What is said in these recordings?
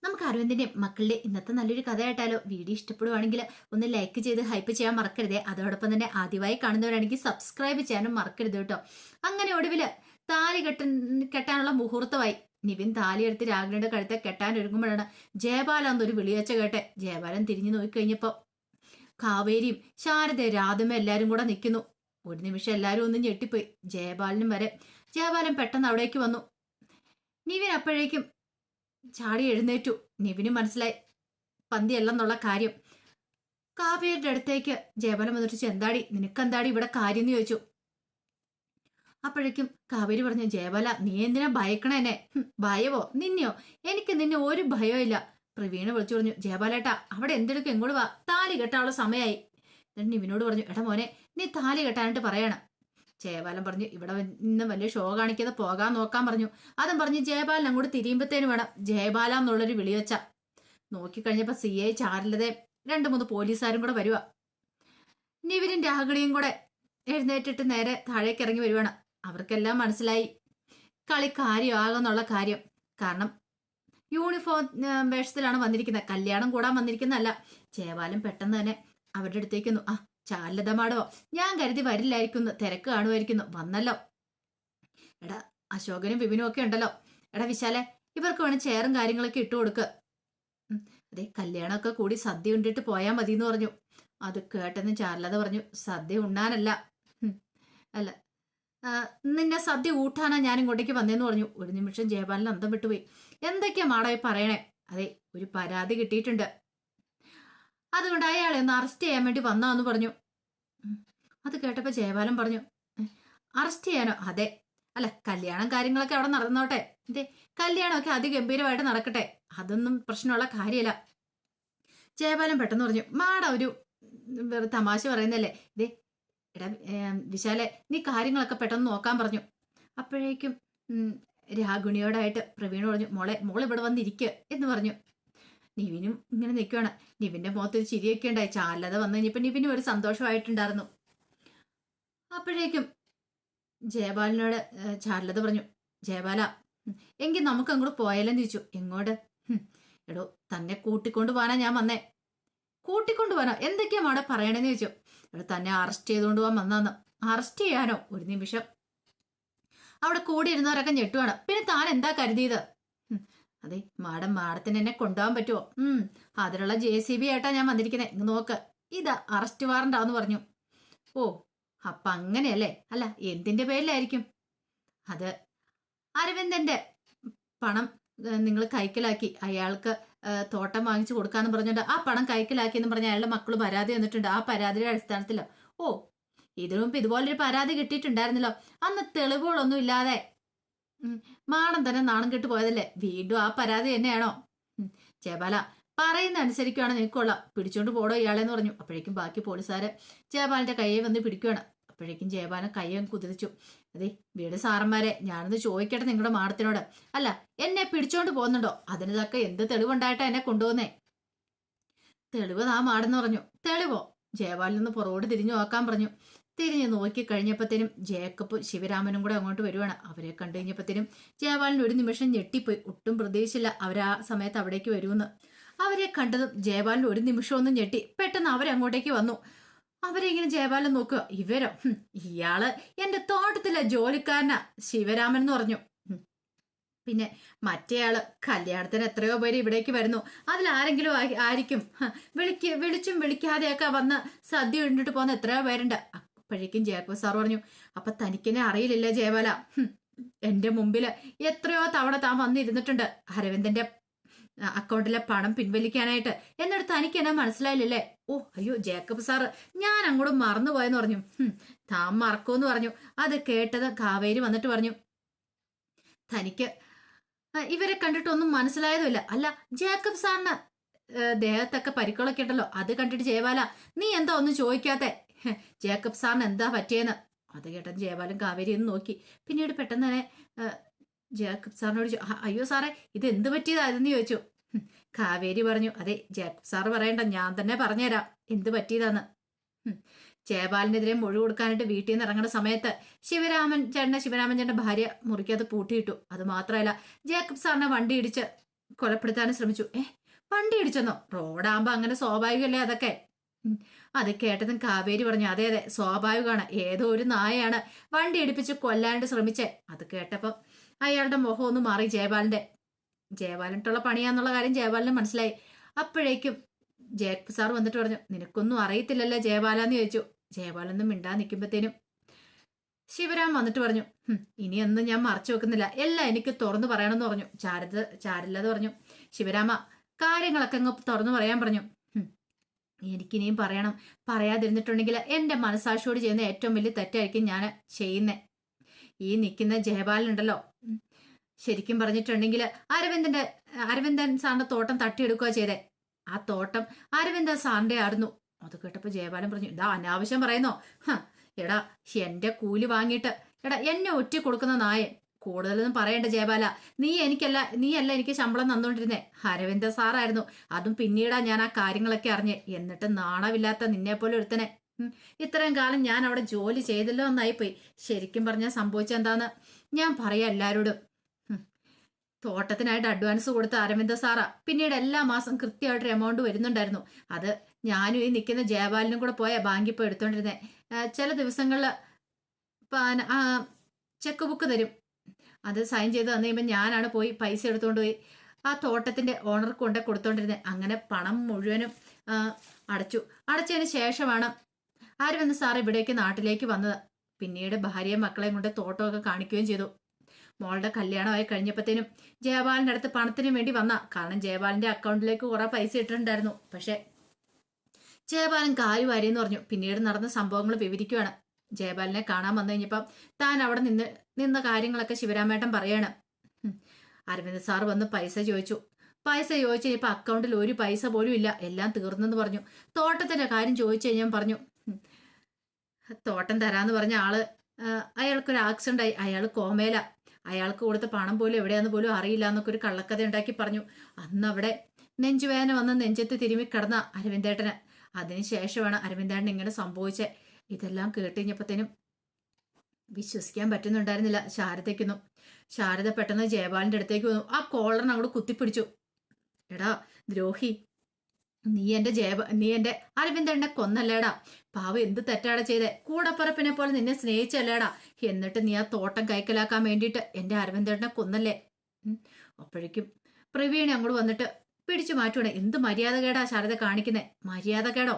നമുക്ക് അരവിന്ദിന്റെ മക്കളുടെ ഇന്നത്തെ നല്ലൊരു കഥയായിട്ടാലോ? വീഡിയോ ഇഷ്ടപ്പെടുവാണെങ്കിൽ ഒന്ന് ലൈക്ക് ചെയ്ത് ഹൈപ്പ് ചെയ്യാൻ മറക്കരുതേ. അതോടൊപ്പം തന്നെ ആദ്യമായി കാണുന്നവരാണെങ്കിൽ സബ്സ്ക്രൈബ് ചെയ്യാനും മറക്കരുത് കേട്ടോ. അങ്ങനെ ഒടുവില് താലി കെട്ടാനുള്ള മുഹൂർത്തമായി. നിവിൻ താലിയെടുത്ത് രാഗിണിയുടെ കഴുത്തെ കെട്ടാൻ ഒരുങ്ങുമ്പോഴാണ് ജയപാലൻ എന്നൊരു വിളിയച്ച കേട്ടെ. ജയപാലൻ തിരിഞ്ഞു നോക്കിക്കഴിഞ്ഞപ്പോ കാവേരിയും ശാരദ രാധമ്മ എല്ലാരും കൂടെ നിൽക്കുന്നു. ഒരു നിമിഷം എല്ലാരും ഒന്ന് ഞെട്ടിപ്പോയി, ജയപാലനും വരെ. ജയപാലൻ പെട്ടെന്ന് അവിടേക്ക് വന്നു. നിവിൻ അപ്പോഴേക്കും ചാടി എഴുന്നേറ്റു. നിവിന് മനസ്സിലായി പന്തിയല്ലെന്നുള്ള കാര്യം. കാവേരിയുടെ അടുത്തേക്ക് ജയപാലൻ വന്നിട്ട്, എന്താടി നിനക്കെന്താടി ഇവിടെ കാര്യം എന്ന് ചോദിച്ചു. അപ്പോഴേക്കും കാവേരി പറഞ്ഞു, ജയപാല നീ എന്തിനാ ഭയക്കണേനെ? ഭയമോ? നിന്നെയോ? എനിക്ക് നിന്നെ ഒരു ഭയവും ഇല്ല. പ്രവീണ വിളിച്ചു പറഞ്ഞു, ജയപാലേട്ടാ അവിടെ എന്തെടുക്കും, എങ്ങോട്ട് വാ, താലി കെട്ടാനുള്ള സമയമായി. എന്നിട്ട് നിവിനോട് പറഞ്ഞു, എടാ മോനെ നീ താലി കെട്ടാനായിട്ട് പറയണം. ജയപാലൻ പറഞ്ഞു, ഇവിടെ നിന്ന് വലിയ ഷോ കാണിക്കാതെ പോകാൻ നോക്കാൻ പറഞ്ഞു. അതും പറഞ്ഞ് ജയപാലൻ അങ്ങോട്ട് തിരിയുമ്പത്തേന് വേണം ജയപാല എന്നുള്ളൊരു വിളി വെച്ച. നോക്കിക്കഴിഞ്ഞപ്പോ CI ചാരുലതേ 2-3 പോലീസുകാരും കൂടെ വരുക. നിവിനും രാഗിണിയും കൂടെ എഴുന്നേറ്റിട്ട് നേരെ താഴേക്ക് ഇറങ്ങി വരുവാണ്. അവർക്കെല്ലാം മനസ്സിലായി കളി കാര്യമാകുന്നുള്ള കാര്യം. കാരണം യൂണിഫോം വേഷത്തിലാണ് വന്നിരിക്കുന്നത്, കല്യാണം കൂടാൻ വന്നിരിക്കുന്നതല്ല. ജയപാലൻ പെട്ടെന്ന് തന്നെ അവരുടെ അടുത്തേക്കുന്നു. ചാരുലത മാടവോ? ഞാൻ കരുതി വരില്ലായിരിക്കുന്നു, തിരക്ക് കാണുമായിരിക്കുന്നു. വന്നല്ലോ. എടാ അശോകനും വിപിനും ഒക്കെ ഉണ്ടല്ലോ. എടാ വിശാലെ ഇവർക്ക് വേണം ചെയറും കാര്യങ്ങളൊക്കെ ഇട്ടു കൊടുക്ക്. അതെ കല്യാണമൊക്കെ കൂടി സദ്യ ഉണ്ടിട്ട് പോയാൽ മതി എന്ന് പറഞ്ഞു. അത് കേട്ടെന്ന് ചാരുലത പറഞ്ഞു, സദ്യ ഉണ്ണാനല്ല, അല്ല നിന്നെ സദ്യ ഊട്ടാനാ ഞാൻ ഇങ്ങോട്ടേക്ക് വന്നേന്ന് പറഞ്ഞു. ഒരു നിമിഷം ജയപാലൻ അന്തം വിട്ടുപോയി. എന്തൊക്കെയാ മാടായി പറയണേ? അതെ ഒരു പരാതി കിട്ടിയിട്ടുണ്ട്, അതുകൊണ്ട് അയാളെ ഒന്ന് അറസ്റ്റ് ചെയ്യാൻ വേണ്ടി വന്നാന്ന് പറഞ്ഞു. അത് കേട്ടപ്പോ ജയപാലൻ പറഞ്ഞു, അറസ്റ്റ് ചെയ്യാനോ? അതെ. അല്ല കല്യാണം കാര്യങ്ങളൊക്കെ അവിടെ നടന്നോട്ടെ. ഇതേ കല്യാണമൊക്കെ അതിഗംഭീരമായിട്ട് നടക്കട്ടെ, അതൊന്നും പ്രശ്നമുള്ള കാര്യമല്ല. ജയപാലൻ പെട്ടെന്ന് പറഞ്ഞു, മാഡ ഒരു തമാശ പറയുന്നല്ലേ. ഇതേ എടാ വിശാലെ നീ കാര്യങ്ങളൊക്കെ പെട്ടെന്ന് നോക്കാൻ പറഞ്ഞു. അപ്പോഴേക്കും രാഗിണിയോടായിട്ട് പ്രവീൺ പറഞ്ഞു, മോൾ ഇവിടെ വന്നിരിക്കുക എന്ന് പറഞ്ഞു. നിവിനും ഇങ്ങനെ നിൽക്കുവാണ്. നിവിന്റെ മുഖത്തൊരു ചിരിയൊക്കെ ഉണ്ടായി. ചാരുലത വന്നു കഴിഞ്ഞപ്പോ നിവിനും ഒരു സന്തോഷമായിട്ടുണ്ടായിരുന്നു. അപ്പോഴേക്കും ജയപാലനോട് ചാരുലത പറഞ്ഞു, ജയപാല എങ്കിൽ നമുക്ക് അങ്ങോട്ട് പോയാലെന്ന് ചോദിച്ചു. എങ്ങോട്ട്? എടോ തന്നെ കൂട്ടിക്കൊണ്ടു പോകാനാ ഞാൻ വന്നേ. കൂട്ടിക്കൊണ്ടു പോകാനോ? എന്തൊക്കെയാ അവിടെ പറയണേന്ന് ചോദിച്ചു. എടോ തന്നെ അറസ്റ്റ് ചെയ്തുകൊണ്ട് പോകാൻ വന്നാന്ന്. അറസ്റ്റ് ചെയ്യാനോ? ഒരു നിമിഷം അവിടെ കൂടി ഇരുന്നവരൊക്കെ ഞെട്ടുവാണ്. പിന്നെ താൻ എന്താ കരുതിയത്? അതെ മാഡത്തിന് എന്നെ കൊണ്ടുപോകാൻ പറ്റുമോ? അതിനുള്ള JCB ആയിട്ടാ ഞാൻ വന്നിരിക്കുന്നത്. ഇങ്ങ് നോക്ക്, ഇതാ അറസ്റ്റ് വാറണ്ടാന്ന് പറഞ്ഞു. ഓ അപ്പൊ അങ്ങനെയല്ലേ? അല്ല എന്തിന്റെ പേരിലായിരിക്കും? അത് അരവിന്ദന്റെ പണം നിങ്ങൾ കൈക്കലാക്കി, അയാൾക്ക് തോട്ടം വാങ്ങിച്ചു കൊടുക്കാന്ന് പറഞ്ഞിട്ട് ആ പണം കൈക്കലാക്കി എന്ന് പറഞ്ഞ അയാളുടെ മക്കള് പരാതി വന്നിട്ടുണ്ട്. ആ പരാതിയുടെ അടിസ്ഥാനത്തിലോ? ഓ ഇതിനു മുമ്പ് ഇതുപോലൊരു പരാതി കിട്ടിയിട്ടുണ്ടായിരുന്നല്ലോ. അന്ന് തെളിവുകളൊന്നും ഇല്ലാതെ മാണം തന്നെ നാണം കെട്ട് പോയതല്ലേ? വീണ്ടും ആ പരാതി തന്നെയാണോ? ജയപാല പറയുന്ന അനുസരിക്കുകയാണ് നിൽക്കുള്ള, പിടിച്ചോണ്ട് പോടോ ഇയാളെന്ന് പറഞ്ഞു. അപ്പോഴേക്കും ബാക്കി പോലീസുകാര് ജയപാലന്റെ കയ്യെ വന്ന് പിടിക്കുകയാണ്. അപ്പോഴേക്കും ജയപാലൻ കയ്യെ കുതിരിച്ചു. അതെ വീട് സാറന്മാരെ ഞാനൊന്ന് ചോദിക്കട്ടെ നിങ്ങളുടെ മാടത്തിനോട്, അല്ല എന്നെ പിടിച്ചോണ്ട് പോകുന്നുണ്ടോ? അതിനൊക്കെ എന്ത് തെളിവുണ്ടായിട്ടാ എന്നെ കൊണ്ടുപോകുന്നേ? തെളിവ് താ മാടെന്ന് പറഞ്ഞു. തെളിവോ? ജയപാലൻ ഒന്ന് പുറകോട്ട് തിരിഞ്ഞു നോക്കാൻ പറഞ്ഞു. തിരിഞ്ഞ് നോക്കി കഴിഞ്ഞപ്പോഴത്തേനും ജേക്കബ് ശിവരാമനും കൂടെ അങ്ങോട്ട് വരുവാണ്. അവരെ കണ്ടു കഴിഞ്ഞപ്പോഴത്തേനും ജയപാലൻ ഒരു നിമിഷം ഞെട്ടിപ്പോയി. ഒട്ടും പ്രതീക്ഷിച്ചില്ല അവരാ സമയത്ത് അവിടേക്ക് വരുമെന്ന്. അവരെ കണ്ടതും ജയപാലൻ ഒരു നിമിഷം ഒന്നും ഞെട്ടി. പെട്ടെന്ന് അവരങ്ങോട്ടേക്ക് വന്നു. അവരെ ഇങ്ങനെ ജയപാലൻ നോക്കുക. ഇവരോ? ഇയാള് എന്റെ തോട്ടത്തിലെ ജോലിക്കാരനാ ശിവരാമൻ എന്ന് പറഞ്ഞു. പിന്നെ മറ്റേയാള് കല്യാണത്തിന് എത്രയോ പേര് ഇവിടേക്ക് വരുന്നു, അതിലാരെങ്കിലും ആയിരിക്കും വിളിച്ചും വിളിക്കാതെയൊക്കെ വന്ന് സദ്യ ഉണ്ടിട്ട് പോകുന്ന എത്രയോ പേരുണ്ട്. അപ്പോഴേക്കും ജേക്കബ് സാർ പറഞ്ഞു, അപ്പൊ തനിക്കെന്നെ അറിയില്ല ജയപാല, എന്റെ മുമ്പില് എത്രയോ തവണ താൻ വന്നിരുന്നിട്ടുണ്ട് അരവിന്ദന്റെ അക്കൗണ്ടിലെ പണം പിൻവലിക്കാനായിട്ട്. എന്നിട്ട് തനിക്ക് എന്നെ മനസ്സിലായില്ലേ? ഓ അയ്യോ ജേക്കബ് സാറ് ഞാൻ അങ്ങോട്ട് മറന്നുപോയെന്ന് പറഞ്ഞു. താൻ മറക്കുമെന്ന് പറഞ്ഞു. അത് കേട്ടത് കാവേരി വന്നിട്ട് പറഞ്ഞു, തനിക്ക് ഇവരെ കണ്ടിട്ടൊന്നും മനസ്സിലായതുമില്ല. അല്ല ജേക്കബ് സാറിന് ദേഹത്തൊക്കെ പരിക്കുകളൊക്കെ ഉണ്ടല്ലോ, അത് കണ്ടിട്ട് ജയപാല നീ എന്താ ഒന്നും ചോദിക്കാത്തെ? ജേക്കബ് സാറിന് എന്താ പറ്റിയെന്ന്. അത് കേട്ടത് ജയപാലൻ കാവേരി എന്ന് നോക്കി. പിന്നീട് പെട്ടെന്ന് തന്നെ ജേക്കബ് സാറിനോട് അയ്യോ സാറേ ഇത് എന്ത് പറ്റിയതായിരുന്നു ചോദിച്ചു. കാവേരി പറഞ്ഞു, അതെ ജേക്കബ് സാറ് പറയണ്ട, ഞാൻ തന്നെ പറഞ്ഞുതരാം എന്ത് പറ്റിയതാന്ന്. ജയപാലിനെതിരെ മൊഴി കൊടുക്കാനായിട്ട് വീട്ടിൽ നിന്ന് ഇറങ്ങുന്ന സമയത്ത് ശിവരാമൻ ചേട്ടന്റെ ഭാര്യ മുറിക്കകത്ത് പൂട്ടിയിട്ടു. അത് മാത്രമല്ല ജേക്കബ് സാറിനെ വണ്ടി ഇടിച്ച് കൊലപ്പെടുത്താനും ശ്രമിച്ചു. വണ്ടി ഇടിച്ചെന്നോ? റോഡാകുമ്പോ അങ്ങനെ സ്വാഭാവികമല്ലേ അതൊക്കെ. ഉം. അത് കേട്ടതും കാവേരി പറഞ്ഞു, അതെ അതെ സ്വാഭാവികമാണ്, ഏതോ ഒരു നായയാണ് വണ്ടി ഇടിപ്പിച്ച് കൊല്ലാണ്ട് ശ്രമിച്ചേ. അത് കേട്ടപ്പോ അയാളുടെ മുഖം ഒന്ന് മാറി. ജയബാലനിട്ടുള്ള പണിയാന്നുള്ള കാര്യം ജയബാലന് മനസ്സിലായി. അപ്പോഴേക്കും ജേക്ക് സാർ വന്നിട്ട് പറഞ്ഞു, നിനക്കൊന്നും അറിയത്തില്ലല്ലേ ജയബാലാന്ന് ചോദിച്ചു. ജയബാലൊന്നും മിണ്ടാ നിൽക്കുമ്പോഴത്തേനും ശിവരാം വന്നിട്ട് പറഞ്ഞു, ഇനിയൊന്നും ഞാൻ മറച്ചു വെക്കുന്നില്ല, എല്ലാം എനിക്ക് തുറന്നു പറയണമെന്ന് പറഞ്ഞു. ചാരില്ലത് പറഞ്ഞു, ശിവരാമ കാര്യങ്ങളൊക്കെ അങ്ങ് തുറന്നു പറയാൻ പറഞ്ഞു. എനിക്കിനിയും പറയണം, പറയാതിരുന്നിട്ടുണ്ടെങ്കിൽ എൻ്റെ മനസാക്ഷിയോട് ചെയ്യുന്ന ഏറ്റവും വലിയ തെറ്റായിരിക്കും ഞാൻ ചെയ്യുന്നേ. ഈ നിൽക്കുന്ന ജയപാലനുണ്ടല്ലോ, ശരിക്കും പറഞ്ഞിട്ടുണ്ടെങ്കിൽ അരവിന്ദൻ സാറിന്റെ തോട്ടം തട്ടിയെടുക്കുക ചെയ്തേ. ആ തോട്ടം അരവിന്ദൻ സാറിന്റെ ആയിരുന്നു. അത് കേട്ടപ്പോ ജയപാലൻ പറഞ്ഞു, ഇതാ അനാവശ്യം പറയുന്നോ? എടാ എന്റെ കൂലി വാങ്ങിയിട്ട് എന്നെ ഒറ്റ കൊടുക്കുന്ന നായൻ. കൂടുതലൊന്നും പറയണ്ട ജയപാല, നീയല്ല എനിക്ക് ശമ്പളം തന്നോണ്ടിരുന്നേ, അരവിന്ദ സാറായിരുന്നു. അതും പിന്നീടാ ഞാൻ ആ കാര്യങ്ങളൊക്കെ അറിഞ്ഞ്. എന്നിട്ട് നാണമില്ലാത്ത നിന്നെ പോലെ ഒരുത്തനെ ഇത്രയും കാലം ഞാൻ അവിടെ ജോലി ചെയ്തല്ലോ എന്നായിപ്പോയി. ശരിക്കും പറഞ്ഞാൽ സംഭവിച്ചെന്താന്ന് ഞാൻ പറയാം എല്ലാരോടും. തോട്ടത്തിനായിട്ട് അഡ്വാൻസ് കൊടുത്ത അരവിന്ദ സാറാ. പിന്നീട് എല്ലാ മാസം കൃത്യമായിട്ടൊരു എമൗണ്ട് വരുന്നുണ്ടായിരുന്നു. അത് ഞാനും ഈ നിൽക്കുന്ന ജയപാലനും കൂടെ പോയാ ബാങ്കിൽ പോയി എടുത്തോണ്ടിരുന്നേ. ചില ദിവസങ്ങളിൽ ചെക്ക് ബുക്ക് തരും, അത് സൈൻ ചെയ്ത് തന്നു കഴിയുമ്പോൾ ഞാനാണ് പോയി പൈസ എടുത്തുകൊണ്ട് പോയി ആ തോട്ടത്തിന്റെ ഓണർക്ക് കൊണ്ട് കൊടുത്തോണ്ടിരുന്നത്. അങ്ങനെ പണം മുഴുവനും അടച്ചതിന് ശേഷമാണ് അരവിന്ദ് സാർ ഇവിടേക്ക് നാട്ടിലേക്ക് വന്നത്. പിന്നീട് ഭാര്യയും മക്കളെയും കൊണ്ട് തോട്ടമൊക്കെ കാണിക്കുകയും ചെയ്തു. മോളുടെ കല്യാണമായി കഴിഞ്ഞപ്പോഴത്തേനും ജയപാലിന്റെ അടുത്ത് പണത്തിന് വേണ്ടി വന്ന, കാരണം ജയപാലിന്റെ അക്കൗണ്ടിലേക്ക് കുറെ പൈസ ഇട്ടിട്ടുണ്ടായിരുന്നു. പക്ഷെ ജയപാലൻ കാര്യമാരിയെന്ന് പറഞ്ഞു. പിന്നീട് നടന്ന സംഭവങ്ങൾ വിവരിക്കുകയാണ്. ജയപാലിനെ കാണാൻ വന്നു കഴിഞ്ഞപ്പം താൻ അവിടെ നിന്ന കാര്യങ്ങളൊക്കെ ശിവരാമേട്ടൻ പറയാണ്. അരവിന്ദ് സാർ വന്ന് പൈസ ചോദിച്ചു കഴിഞ്ഞപ്പോ അക്കൗണ്ടിൽ ഒരു പൈസ പോലും ഇല്ല, എല്ലാം തീർന്നെന്ന് പറഞ്ഞു. തോട്ടത്തിന്റെ കാര്യം ചോദിച്ചു കഴിഞ്ഞാൽ പറഞ്ഞു, തോട്ടം തരാന്ന് പറഞ്ഞ അയാൾക്കൊരു ആക്സിഡന്റ് ആയി, അയാൾ കോമയില, അയാൾക്ക് കൊടുത്ത പണം പോലും എവിടെയാന്ന് പോലും അറിയില്ല എന്നൊക്കെ ഒരു കള്ളക്കഥ ഉണ്ടാക്കി പറഞ്ഞു. അന്ന് അവിടെ നെഞ്ചുവേദന വന്ന് നെഞ്ചത്ത് തിരുമ്മി കിടന്ന അരവിന്ദേട്ടന്. അതിനുശേഷമാണ് അരവിന്ദേട്ടൻ ഇങ്ങനെ സംഭവിച്ചത്. ഇതെല്ലാം കേട്ടുകഴിഞ്ഞപ്പോഴത്തേനും വിശ്വസിക്കാൻ പറ്റുന്നുണ്ടായിരുന്നില്ല ശാരദയ്ക്കൊന്നും. ശാരദ പെട്ടെന്ന് ജയപാലിന്റെ അടുത്തേക്ക് വന്നു. ആ കോളറിന് അങ്ങോട്ട് കുത്തിപ്പിടിച്ചു. എടാ ദ്രോഹി, നീ എന്റെ അരവിന്ദനെ കൊന്നല്ലേടാ. പാവ എന്ത് തെറ്റാടാ ചെയ്തേ? കൂടപ്പറപ്പിനെ പോലെ നിന്നെ സ്നേഹിച്ചല്ലേടാ. എന്നിട്ട് നീ ആ തോട്ടം കൈക്കലാക്കാൻ വേണ്ടിയിട്ട് എന്റെ അരവിന്ദനെ കൊന്നല്ലേ? അപ്പോഴേക്കും പ്രവീണ അങ്ങോട്ട് വന്നിട്ട് പിടിച്ചു മാറ്റുവാണ്. എന്ത് മര്യാദകേടാ ശാരദ കാണിക്കുന്നേ? മര്യാദകേടോ?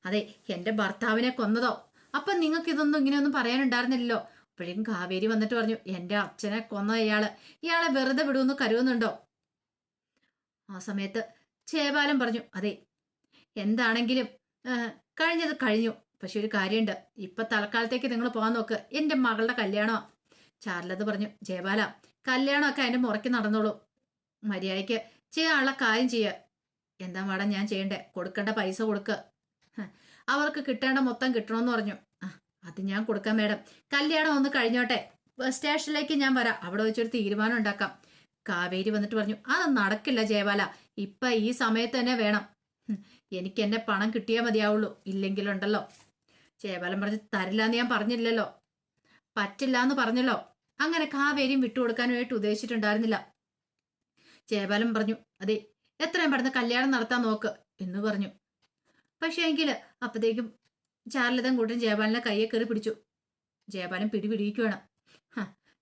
അതെ, എന്റെ ഭർത്താവിനെ കൊന്നതോ? അപ്പൊ നിങ്ങൾക്ക് ഇതൊന്നും ഇങ്ങനെയൊന്നും പറയാനുണ്ടായിരുന്നില്ലല്ലോ. അപ്പോഴേക്കും കാവേരി വന്നിട്ട് പറഞ്ഞു, എന്റെ അച്ഛനെ കൊന്ന ഇയാളെ വെറുതെ വിടുമെന്ന് കരുതുന്നുണ്ടോ? ആ സമയത്ത് ജയപാലൻ പറഞ്ഞു, അതെ എന്താണെങ്കിലും കഴിഞ്ഞത് കഴിഞ്ഞു. പക്ഷെ ഒരു കാര്യമുണ്ട്, ഇപ്പൊ തൽക്കാലത്തേക്ക് നിങ്ങൾ പോകാൻ നോക്ക്, എന്റെ മകളുടെ കല്യാണമാ. ചാർലത് പറഞ്ഞു, ജയപാല കല്യാണമൊക്കെ അതിന്റെ മുറയ്ക്ക് നടന്നോളൂ, മര്യാദയ്ക്ക് ചെയ്യാനുള്ള കാര്യം ചെയ്യുക. എന്താ മാഡം ഞാൻ ചെയ്യണ്ടേ? കൊടുക്കേണ്ട പൈസ കൊടുക്കുക. അവർക്ക് കിട്ടേണ്ട മൊത്തം കിട്ടണമെന്ന് പറഞ്ഞു. അത് ഞാൻ കൊടുക്കാം മാഡം, കല്യാണം ഒന്ന് കഴിഞ്ഞോട്ടെ, സ്റ്റേഷനിലേക്ക് ഞാൻ വരാം, അവിടെ വെച്ചൊരു തീരുമാനം ഉണ്ടാക്കാം. കാവേരി വന്നിട്ട് പറഞ്ഞു, അത് നടക്കില്ല ജയപാല, ഇപ്പൊ ഈ സമയത്ത് തന്നെ വേണം. എനിക്ക് എന്റെ പണം കിട്ടിയാൽ മതിയാവുള്ളൂ, ഇല്ലെങ്കിലുണ്ടല്ലോ. ജയപാലൻ പറഞ്ഞു, തരില്ലാന്ന് ഞാൻ പറഞ്ഞില്ലല്ലോ, പറ്റില്ല എന്ന് പറഞ്ഞല്ലോ. അങ്ങനെ കാവേരിയും വിട്ടുകൊടുക്കാനായിട്ട് ഉദ്ദേശിച്ചിട്ടുണ്ടായിരുന്നില്ല. ജയപാലൻ പറഞ്ഞു, അതെ എത്രയും പെട്ടെന്ന് കല്യാണം നടത്താൻ നോക്ക് എന്ന് പറഞ്ഞു. പക്ഷെ എങ്കിൽ അപ്പത്തേക്കും ചാർലതൻ കൂട്ടൻ ജയപാലനെ കയ്യെ കയറി പിടിച്ചു. ജയപാലൻ പിടിപിടിക്കുകയാണ്.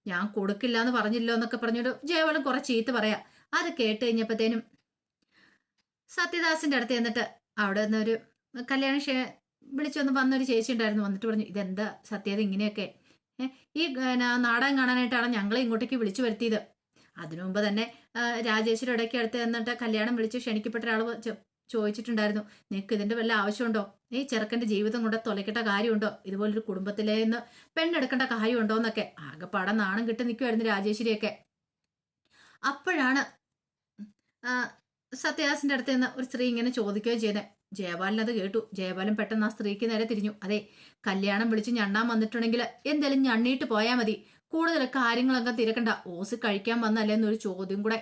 ഞാൻ കൊടുക്കില്ല എന്ന് പറഞ്ഞില്ലോ എന്നൊക്കെ പറഞ്ഞൊരു ജയപാലൻ കുറെ ചീത്ത പറയാ. അത് കേട്ട് കഴിഞ്ഞപ്പോഴത്തേനും സത്യദാസിന്റെ അടുത്ത് എന്നിട്ട് അവിടെ നിന്നൊരു കല്യാണം വിളിച്ചൊന്ന് വന്നൊരു ചേച്ചി ഉണ്ടായിരുന്നു. വന്നിട്ട് പറഞ്ഞു, ഇതെന്താ സത്യത ഇങ്ങനെയൊക്കെ? ഈ നാടകം കാണാനായിട്ടാണ് ഞങ്ങളെ ഇങ്ങോട്ടേക്ക് വിളിച്ചു വരുത്തിയത്. അതിനു മുമ്പ് തന്നെ രാജേശ്വരി ഇടയ്ക്ക് അടുത്ത് എന്നിട്ട് കല്യാണം വിളിച്ച് ക്ഷണിക്കപ്പെട്ട ഒരാൾ ചോദിച്ചിട്ടുണ്ടായിരുന്നു, നിനക്ക് ഇതിന്റെ വല്ല ആവശ്യമുണ്ടോ? ഈ ചെറുക്കന്റെ ജീവിതം കൊണ്ട് തൊലക്കേണ്ട കാര്യമുണ്ടോ? ഇതുപോലൊരു കുടുംബത്തിലെ നിന്ന് പെണ്ണെടുക്കേണ്ട കാര്യമുണ്ടോ എന്നൊക്കെ ആകെപ്പാടെ നാണം കിട്ടി നിൽക്കുമായിരുന്നു രാജേശ്വരിയൊക്കെ. അപ്പോഴാണ് സത്യദാസിന്റെ അടുത്ത് നിന്ന് ഒരു സ്ത്രീ ഇങ്ങനെ ചോദിക്കുകയും ചെയ്തത്. ജയപാലൻ അത് കേട്ടു. ജയപാലൻ പെട്ടെന്ന് ആ സ്ത്രീക്ക് നേരെ തിരിഞ്ഞു. അതെ, കല്യാണം വിളിച്ച് ഞണ്ണാൻ വന്നിട്ടുണ്ടെങ്കിൽ എന്തായാലും ഞണ്ണിയിട്ട് പോയാൽ മതി, കൂടുതൽ കാര്യങ്ങളൊക്കെ തിരക്കണ്ട, ഓസ് കഴിക്കാൻ വന്നല്ലേ എന്നൊരു ചോദ്യം കൂടെ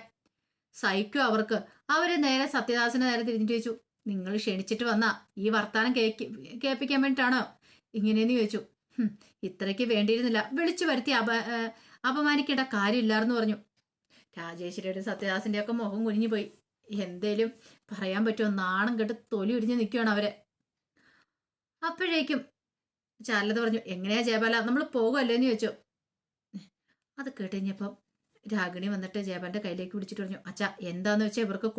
സഹിക്കും അവർക്ക്. അവര് നേരെ സത്യദാസിനെ നേരെ തിരിഞ്ഞിട്ട് ചോദിച്ചു, നിങ്ങൾ ക്ഷണിച്ചിട്ട് വന്നാ ഈ വർത്താനം കേൾപ്പിക്കാൻ വേണ്ടിയിട്ടാണോ ഇങ്ങനെയെന്ന് ചോദിച്ചു. ഇത്രയ്ക്ക് വേണ്ടിയിരുന്നില്ല, വിളിച്ചു വരുത്തി അപമാനിക്കേണ്ട കാര്യമില്ലായിരുന്നു പറഞ്ഞു. രാജേശ്വരിയുടെ സത്യദാസിന്റെ ഒക്കെ മുഖം കുനിഞ്ഞു പോയി. എന്തേലും പറയാൻ പറ്റുമോ? നാണം കെട്ട് തൊലി ഉരിഞ്ഞ് നിൽക്കുകയാണ് അവര്. അപ്പോഴേക്കും ചാരുലത പറഞ്ഞു, എങ്ങനെയാ ജയപാല, നമ്മൾ പോകുമല്ലേന്ന് ചോദിച്ചു. അത് കേട്ടുകഴിഞ്ഞപ്പം രാഗിണി വന്നിട്ട് ജയപാലിന്റെ കയ്യിലേക്ക് പിടിച്ചിട്ട് പറഞ്ഞു, അച്ഛാ എന്താന്ന് വെച്ചാൽ ഇവർക്ക്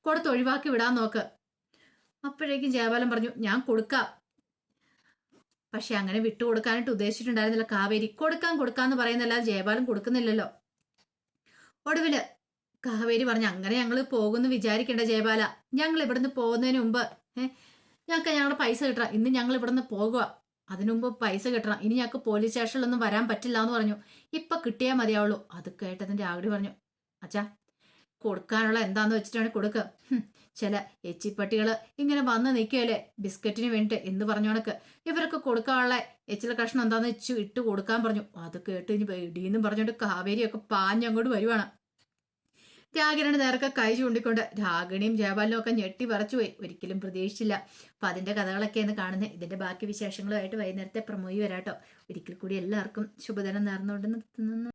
കൊടുത്ത് ഒഴിവാക്കി വിടാൻ നോക്ക്. അപ്പോഴേക്കും ജയപാലൻ പറഞ്ഞു, ഞാൻ കൊടുക്കാം, പക്ഷെ അങ്ങനെ വിട്ടുകൊടുക്കാനായിട്ട് ഉദ്ദേശിച്ചിട്ടുണ്ടായിരുന്നില്ല കാവേരി. കൊടുക്കാന്ന് പറയുന്നല്ലാതെ ജയപാലൻ കൊടുക്കുന്നില്ലല്ലോ. ഒടുവില് കാവേരി പറഞ്ഞു, അങ്ങനെ ഞങ്ങൾ പോകുമെന്ന് വിചാരിക്കേണ്ട ജയപാല, ഞങ്ങൾ ഇവിടുന്ന് പോകുന്നതിന് മുമ്പ് ഞങ്ങൾക്ക് ഞങ്ങളുടെ പൈസ കിട്ടണം. ഇന്ന് ഞങ്ങൾ ഇവിടുന്ന് പോകുക, അതിനു മുമ്പ് പൈസ കിട്ടണം. ഇനി ഞങ്ങൾക്ക് പോലീസ് സ്റ്റേഷനിലൊന്നും വരാൻ പറ്റില്ല എന്ന് പറഞ്ഞു. ഇപ്പൊ കിട്ടിയാൽ മതിയാവുള്ളൂ. അത് കേട്ടതിന്റെ രാഗിണി പറഞ്ഞു, അച്ഛാ കൊടുക്കാനുള്ള എന്താന്ന് വെച്ചിട്ടാണ് കൊടുക്കുക. ചില എച്ചിപ്പട്ടികൾ ഇങ്ങനെ വന്ന് നിൽക്കുകയല്ലേ ബിസ്ക്കറ്റിന് വേണ്ടിട്ട് എന്ന് പറഞ്ഞോണക്ക്. ഇവർക്ക് കൊടുക്കാനുള്ള എച്ചില കഷ്ണം എന്താന്ന് വെച്ച് ഇട്ട് കൊടുക്കാൻ പറഞ്ഞു. അത് കേട്ട് ഇനി ഇടിയെന്നും പറഞ്ഞോണ്ട് കാവേരിയൊക്കെ പാഞ്ഞങ്ങോട്ട് വരുവാണ്. രാഗിണിയുടെ നേരൊക്കെ കൈ ചൂണ്ടിക്കൊണ്ട് രാഗിണിയും ജയപാലനും ഒക്കെ ഞെട്ടി വിറച്ചുപോയി. ഒരിക്കലും പ്രതീക്ഷിച്ചില്ല. അപ്പൊ അതിന്റെ കഥകളൊക്കെയാണ് കാണുന്നത്. ഇതിന്റെ ബാക്കി വിശേഷങ്ങളുമായിട്ട് വൈകുന്നേരത്തെ പ്രമോയി വരാട്ടോ. ഒരിക്കൽ കൂടി എല്ലാവർക്കും ശുഭദിനം നേർന്നുകൊണ്ട് നിർത്തുന്നു.